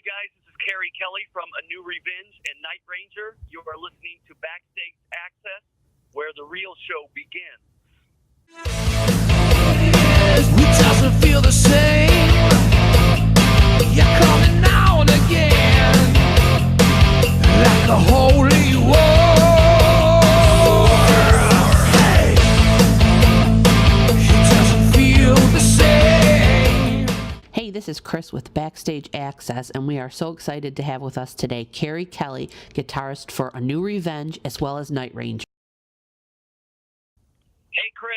guys. This is Keri Kelli from A New Revenge and Night Ranger. You are listening to BackstageAxxess, where the real show begins. It doesn't feel the same. You're coming now and again, like a holy war. Hey, it doesn't feel the same. Hey, this is Chris with BackstageAxxess, and we are so excited to have with us today Keri Kelli, guitarist for A New Revenge as well as Night Ranger. Hey, Chris.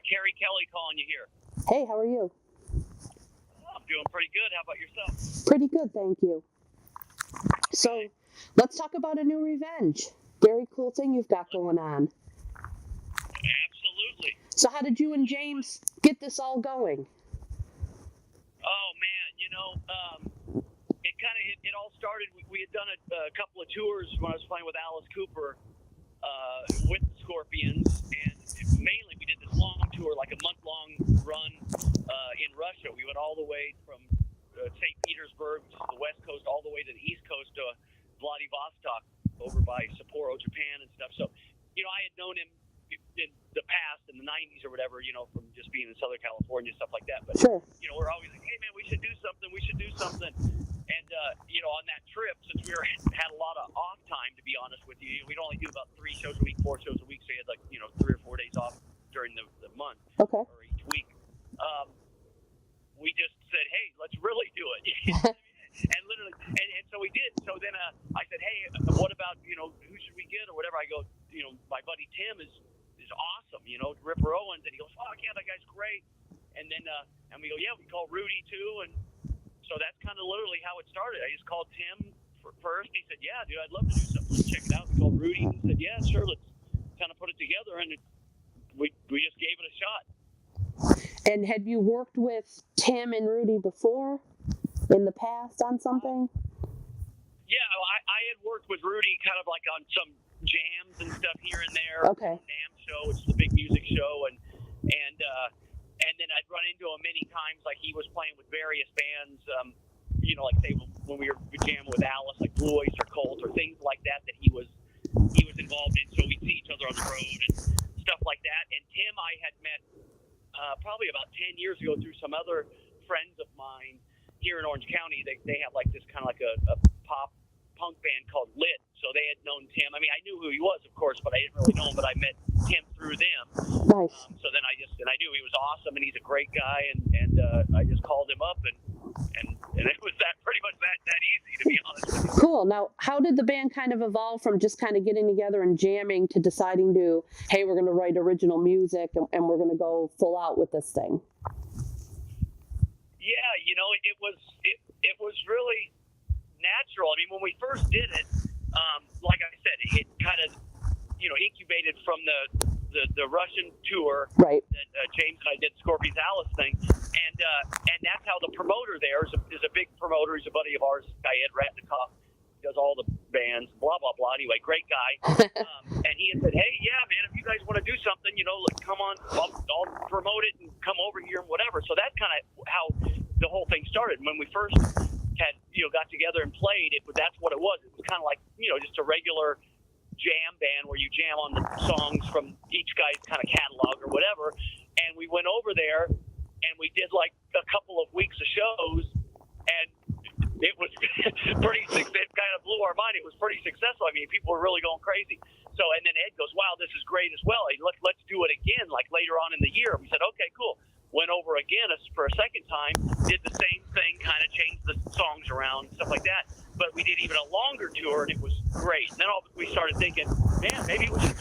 Keri Kelli calling you here. Hey, how are you? I'm doing pretty good. How about yourself? Pretty good, thank you. So, let's talk about A New Revenge. Very cool thing you've got going on. Absolutely. So how did you and James get this all going? Oh, man. It all started, we had done a couple of tours when I was playing with Alice Cooper with the Scorpions, and mainly we did this long tour, like a month-long run in Russia. We went all the way from St. Petersburg, which is the west coast, all the way to the east coast to Vladivostok, over by Sapporo, Japan and stuff. So, I had known him in the past, in the 90s or whatever, from just being in Southern California, stuff like that. But, Sure. We're always like, hey, man, we should do something. And, on that trip, since we had a lot of off time, to be honest with you, we'd only do about 3 shows a week, 4 shows a week, so you had 3 or 4 days off during the month Okay. or each week. We just said, hey, let's really do it. And literally, and so we did. So then I said, hey, what about, who should we get or whatever? I go, my buddy Tim is awesome, Ripper Owens. And he goes, oh, yeah, that guy's great. And then, and we go, yeah, we call Rudy too. And so that's kind of literally how it started. I just called Tim first. He said, yeah, dude, I'd love to do something. Let's check it out. We called Rudy. He said, yeah, sure, let's kind of put it together. And we just gave it a shot. And had you worked with Tim and Rudy before in the past on something? Yeah, I had worked with Rudy kind of like on some jams and stuff here and there. Okay. NAMM show, which is the big music show, and then I'd run into him many times. Like he was playing with various bands, like say when we were jamming with Alice, like Blue Oyster Cult or things like that he was involved in. So we'd see each other on the road and stuff like that. And Tim I had met probably about 10 years ago through some other friends of mine here in Orange County. They have like this kind of like a pop punk band called Lit. So they had known Tim. I mean, I knew who he was, of course, but I didn't really know him. But I met Tim through them. Nice. So then I knew he was awesome, and he's a great guy, and I just called him up, and it was pretty much that easy, to be honest with you. Cool. Now, how did the band kind of evolve from just kind of getting together and jamming to deciding to, hey, we're going to write original music and we're going to go full out with this thing? Yeah, it was really natural. I mean, when we first did it, like I said, it kind of, incubated from the Russian tour. Right. That James and I did, Scorpions Alice thing, and that's how the promoter there is a big promoter. He's a buddy of ours, guy Ed Ratnikoff. He does all the bands, blah blah blah. Anyway, great guy. And he had said, hey, yeah, man, if you guys want to do something, come on, I'll promote it and come over here and whatever. So that's kind of how the whole thing started. When we first had got together and played, that's what it was. It was kind of like just a regular jam band where you jam on the songs from each guy's kind of catalog or whatever. And we went over there and we did like a couple of weeks of shows, and it was it kind of blew our mind. It was pretty successful. I mean, people were really going crazy. So, and then Ed goes, wow, this is great as well. Let's do it again, like later on in the year. We said, okay, cool. Went over again for a second time, did the same thing, kind of changed the songs around, stuff like that. But we did even a longer tour, and it was great. And then we started thinking, man, maybe we should,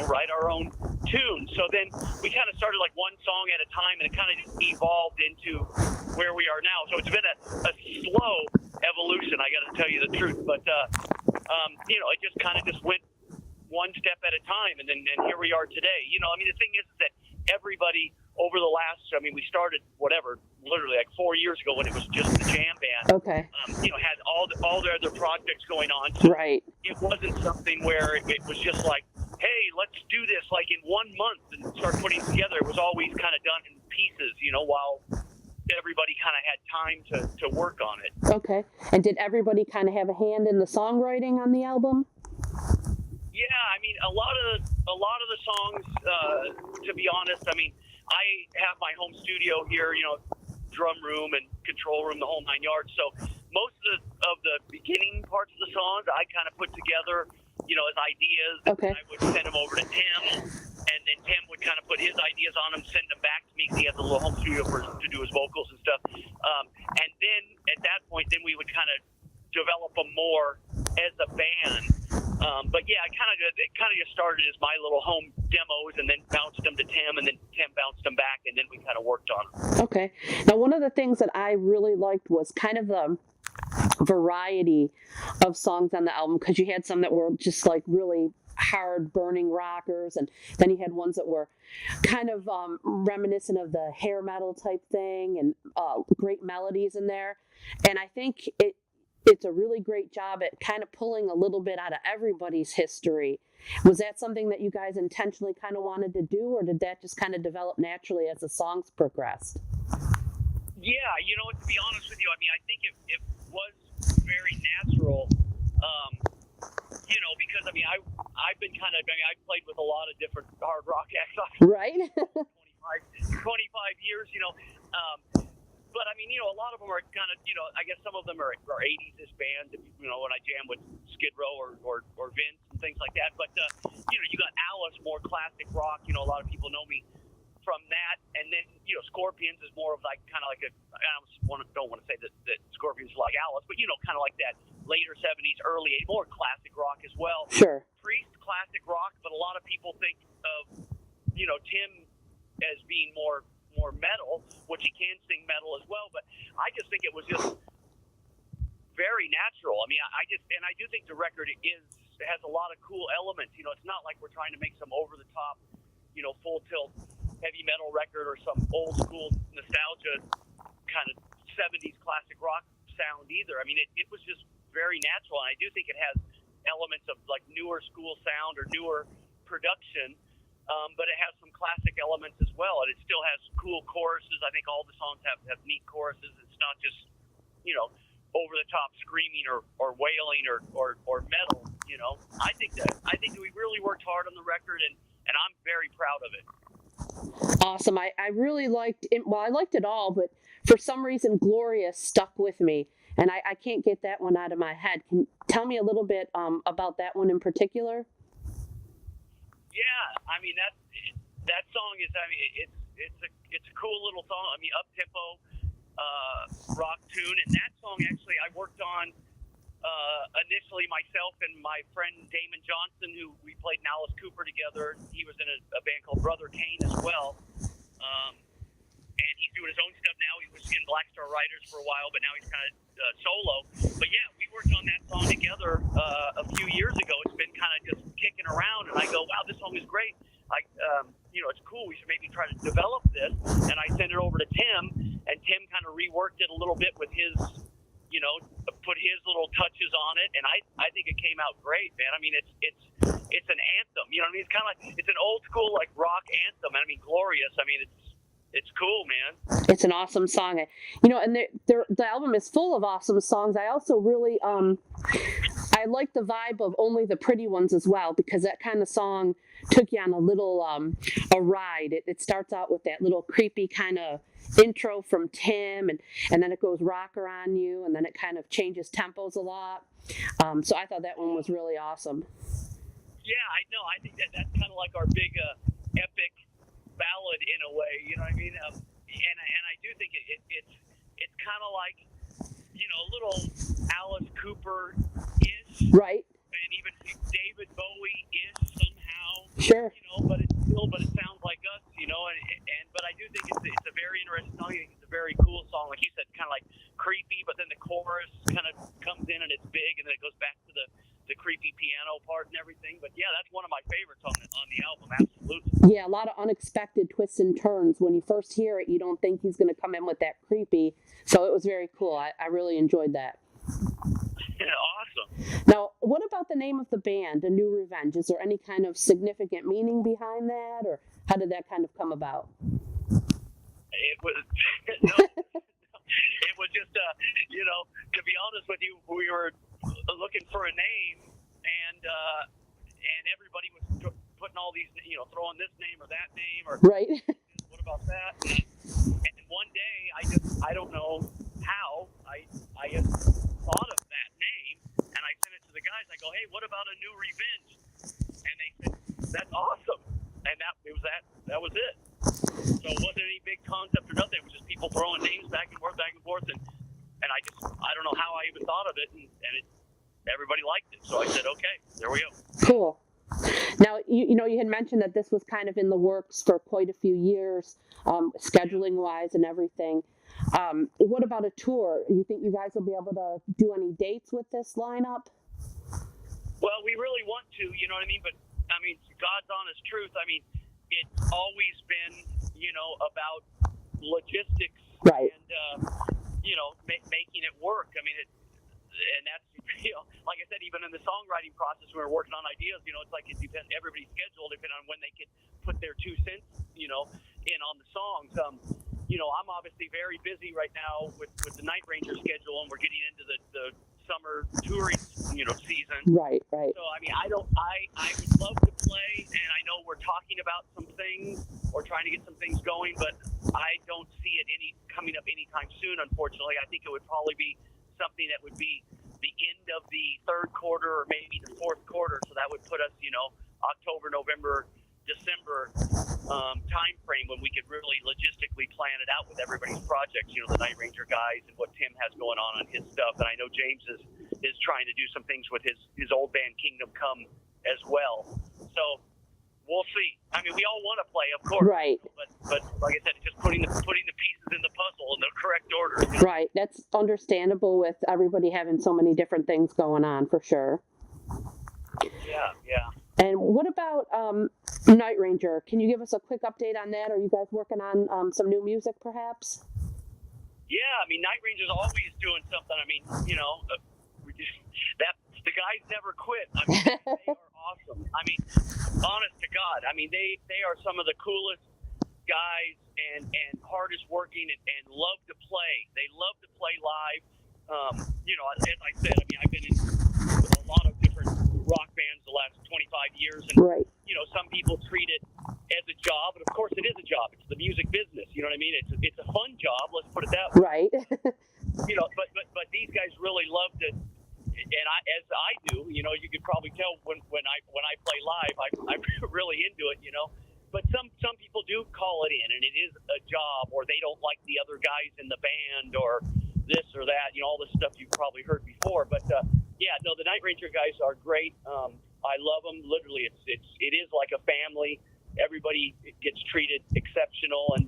write our own tune. So then we kind of started like one song at a time, and it kind of just evolved into where we are now. So it's been a slow evolution, I got to tell you the truth. But, it just kind of went one step at a time, and here we are today. The thing is that everybody over the last, we started literally like 4 years ago when it was just the jam band. Okay. Had all their other projects going on. So right. It wasn't something where it was just like, hey, let's do this like in 1 month and start putting it together. It was always kind of done in pieces, while everybody kind of had time to work on it. Okay. And did everybody kind of have a hand in the songwriting on the album? Yeah, I mean, a lot of the songs, to be honest, I mean, I have my home studio here, drum room and control room, the whole 9 yards. So most of the beginning parts of the songs I kind of put together, as ideas. Okay. And I would send them over to Tim, and then Tim would kind of put his ideas on them, send them back to me. He has a little home studio to do his vocals and stuff. And then at that point, then we would kind of develop them more as a band. But yeah, it kind of just started as my little home demos, and then bounced them to Tim, and then Tim bounced them back, and then we kind of worked on them. Okay. Now, one of the things that I really liked was kind of the variety of songs on the album, because you had some that were just like really hard burning rockers, and then you had ones that were kind of reminiscent of the hair metal type thing, and great melodies in there. And I think it's a really great job at kind of pulling a little bit out of everybody's history. Was that something that you guys intentionally kind of wanted to do, or did that just kind of develop naturally as the songs progressed? Yeah, to be honest with you, I mean, I think it was very natural, because, I mean, I've been I've played with a lot of different hard rock acts. Right. 25 years, but I mean, a lot of them are kind of, I guess some of them are 80s-ish bands, when I jam with Skid Row or Vince and things like that. But, you got Alice, more classic rock. A lot of people know me from that. And then, Scorpions is more of like, kind of like don't want to say that Scorpions is like Alice, but, kind of like that later 70s, early 80s, more classic rock as well. Sure. Priest, classic rock, but a lot of people think of, Tim as being more metal, which he can sing metal as well, but I just think it was just very natural. I mean, I do think the record has a lot of cool elements. It's not like we're trying to make some over the top, full tilt heavy metal record or some old school nostalgia kind of 70s classic rock sound either. I mean, it was just very natural, and I do think it has elements of like newer school sound or newer production. But it has some classic elements as well, and it still has cool choruses. I think all the songs have neat choruses. It's not just, over the top screaming or wailing or metal. I think that we really worked hard on the record, and I'm very proud of it. Awesome. I really liked it. Well, I liked it all, but for some reason, Gloria stuck with me, and I can't get that one out of my head. Can you tell me a little bit about that one in particular? Yeah, I mean that song is. I mean, it's a cool little song. I mean, up tempo rock tune, and that song actually I worked on initially myself and my friend Damon Johnson, who we played in Alice Cooper together. He was in a band called Brother Kane as well, and he's doing his own stuff now. He was in Black Star Riders for a while, but now he's kind of solo. But yeah, we worked on that song together a few years ago. It's been kind of just kicking around, and I go, wow, this song is great. It's cool. We should maybe try to develop this. And I sent it over to Tim, and Tim kind of reworked it a little bit with his, put his little touches on it, and I think it came out great, man. I mean, it's an anthem. It's kind of like it's an old school like rock anthem. I mean, glorious. I mean, it's cool, man. It's an awesome song. And the album is full of awesome songs. I also really I like the vibe of Only the Pretty Ones as well, because that kind of song took you on a little a ride. It starts out with that little creepy kind of intro from Tim, and then it goes rocker on you, and then it kind of changes tempos a lot. So I thought that one was really awesome. Yeah, I know. I think that's kind of like our big epic ballad in a way. You know what I mean? And I do think it's kind of like a little Alice Cooper-ish, right? And even David Bowie-ish somehow. Sure. But it sounds like us. But I do think it's a very interesting song. I think it's a very cool song, like you said, kind of like creepy. But then the chorus kind of comes in and it's big, and then it goes back to the creepy piano part and everything. But yeah, that's one of my favorites on the album. Absolutely. Yeah, a lot of unexpected twists and turns. When you first hear it, you don't think he's going to come in with that creepy. So it was very cool. I really enjoyed that. Awesome. Now, what about the name of the band, A New Revenge? Is there any kind of significant meaning behind that, or how did that kind of come about? It was no, it was just to be honest with you, we were looking for a name, and everybody was putting all these, throwing this name or that name or Right. what about that? And one day, I don't know how I just thought of that name, and I sent it to the guys. I go, hey, what about a new Revenge? And they said, that's awesome. And that was it. So it wasn't any big concept or nothing. It was just people throwing names back and forth, and I don't know how I even thought of it, and everybody liked it. So I said, okay, there we go. Cool. Now, you had mentioned that this was kind of in the works for quite a few years, scheduling wise and everything. What about a tour? You think you guys will be able to do any dates with this lineup? Well, we really want to, you know what I mean? But, I mean, God's honest truth, I mean, it's always been, about logistics Right. and, making it work. I mean, and that's, like I said, even in the songwriting process, when we're working on ideas, it's like it depends, everybody's schedule, depending on when they can put their 2 cents, in on the songs. I'm obviously very busy right now with the Night Ranger schedule, and we're getting into the summer touring, season. Right. So, I mean, I would love to play, and I know we're talking about some things or trying to get some things going, but I don't see it coming up anytime soon, unfortunately. I think it would probably be something that would be the end of the third quarter or maybe the fourth quarter. So that would put us, October, November, December time frame when we could really logistically plan it out with everybody's projects, the Night Ranger guys and what Tim has going on his stuff. And I know James is trying to do some things with his old band Kingdom Come as well. So we'll see. I mean, we all want to play, of course. Right. But like I said, it's just putting the pieces in the puzzle in the correct order. Right. That's understandable with everybody having so many different things going on, for sure. Yeah. And what about Night Ranger? Can you give us a quick update on that? Are you guys working on some new music, perhaps? Yeah, I mean, Night Ranger's always doing something. I mean, the guys never quit. I mean, they are awesome. I mean, honest to God, I mean, they are some of the coolest guys and hardest working and love to play. They love to play live. As I said, I mean, I've been in with a lot of different rock bands the last 25 years, and Right. Some people treat it as a job, and of course it is a job. It's the music business. You know what I mean? It's a fun job. Let's put it that way. Right. But these guys really love to, and as I do. You could probably tell when I play live, I'm really into it. But some people do call it in, and it is a job, or they don't like the other guys in the band, or this or that. All the stuff you've probably heard before. But the Night Ranger guys are great. I love them. Literally, it is like a family. Everybody gets treated exceptional, and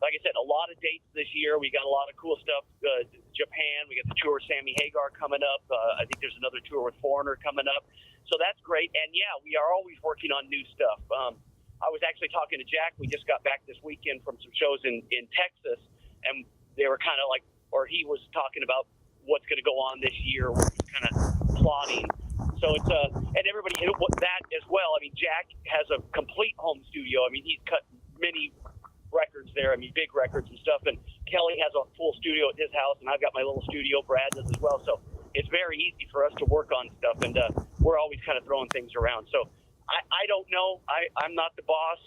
like I said, a lot of dates this year. We got a lot of cool stuff. Japan, we got the tour with Sammy Hagar coming up. I think there's another tour with Foreigner coming up. So that's great. And yeah, we are always working on new stuff. I was actually talking to Jack. We just got back this weekend from some shows in Texas, and they were kind of like, or he was talking about what's going to go on this year. We're just kind of plotting. So it's and everybody that as well. I mean, Jack has a complete home studio. I mean, he's cut many records there. I mean, big records and stuff. And Kelly has a full studio at his house, and I've got my little studio. Brad does as well. So it's very easy for us to work on stuff, and we're always kind of throwing things around. So I don't know. I'm not the boss,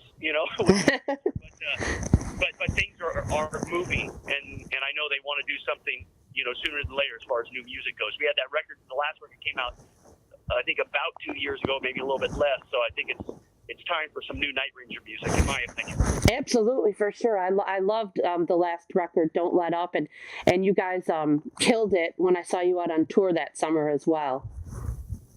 but things are moving, and I know they want to do something, sooner than later as far as new music goes. We had that record. The last record came out, I think, about 2 years ago, maybe a little bit less. So I think it's time for some new Night Ranger music, in my opinion. Absolutely, for sure. I loved the last record, Don't Let Up, and you guys killed it when I saw you out on tour that summer as well.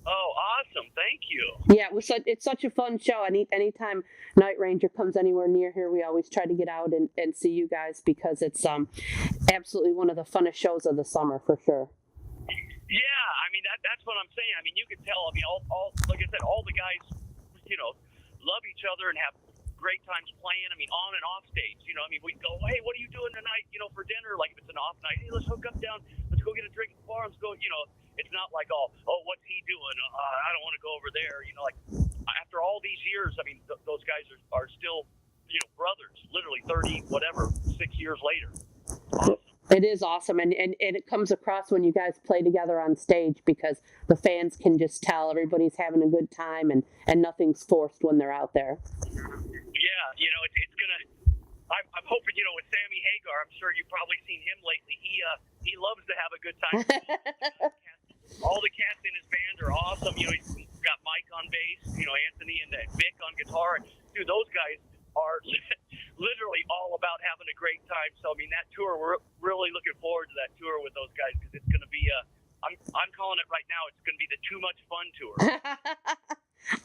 Oh, awesome! Thank you. Yeah, it's such a fun show. Anytime Night Ranger comes anywhere near here, we always try to get out and see you guys, because it's absolutely one of the funnest shows of the summer, for sure. Yeah, I mean that's what I'm saying. I mean, you can tell. I mean, all like I said, all the guys, love each other and have great times playing. I mean, on and off stage. I mean, we go, hey, what are you doing tonight? For dinner. Like if it's an off night, hey, let's hook up down. Let's go get a drink at the bar. Let's go. It's not like oh, what's he doing? I don't want to go over there. Like after all these years, I mean, those guys are still brothers, literally 30, whatever, 6 years later. Awesome. It is awesome, and it comes across when you guys play together on stage because the fans can just tell everybody's having a good time and nothing's forced when they're out there. Yeah, it's gonna. I'm hoping, with Sammy Hagar. I'm sure you've probably seen him lately. He loves to have a good time. All the cats in his band are awesome. He's got Mike on bass, Anthony and Vic on guitar. Dude, those guys are literally all about having a great time. So, that tour, we're really looking forward to that tour with those guys because it's going to be I'm calling it right now. It's going to be the Too Much Fun tour.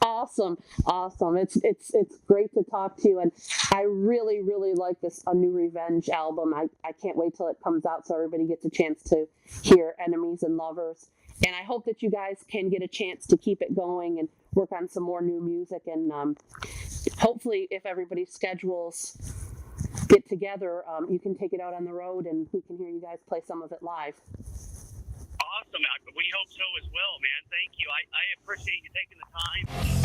Awesome. It's great to talk to you, and I really, really like this A New Revenge album. I can't wait till it comes out so everybody gets a chance to hear Enemies and Lovers. And I hope that you guys can get a chance to keep it going and work on some more new music. And hopefully, if everybody's schedules get together, you can take it out on the road and we can hear you guys play some of it live. Awesome. We hope so as well, man. Thank you. I appreciate you taking the time.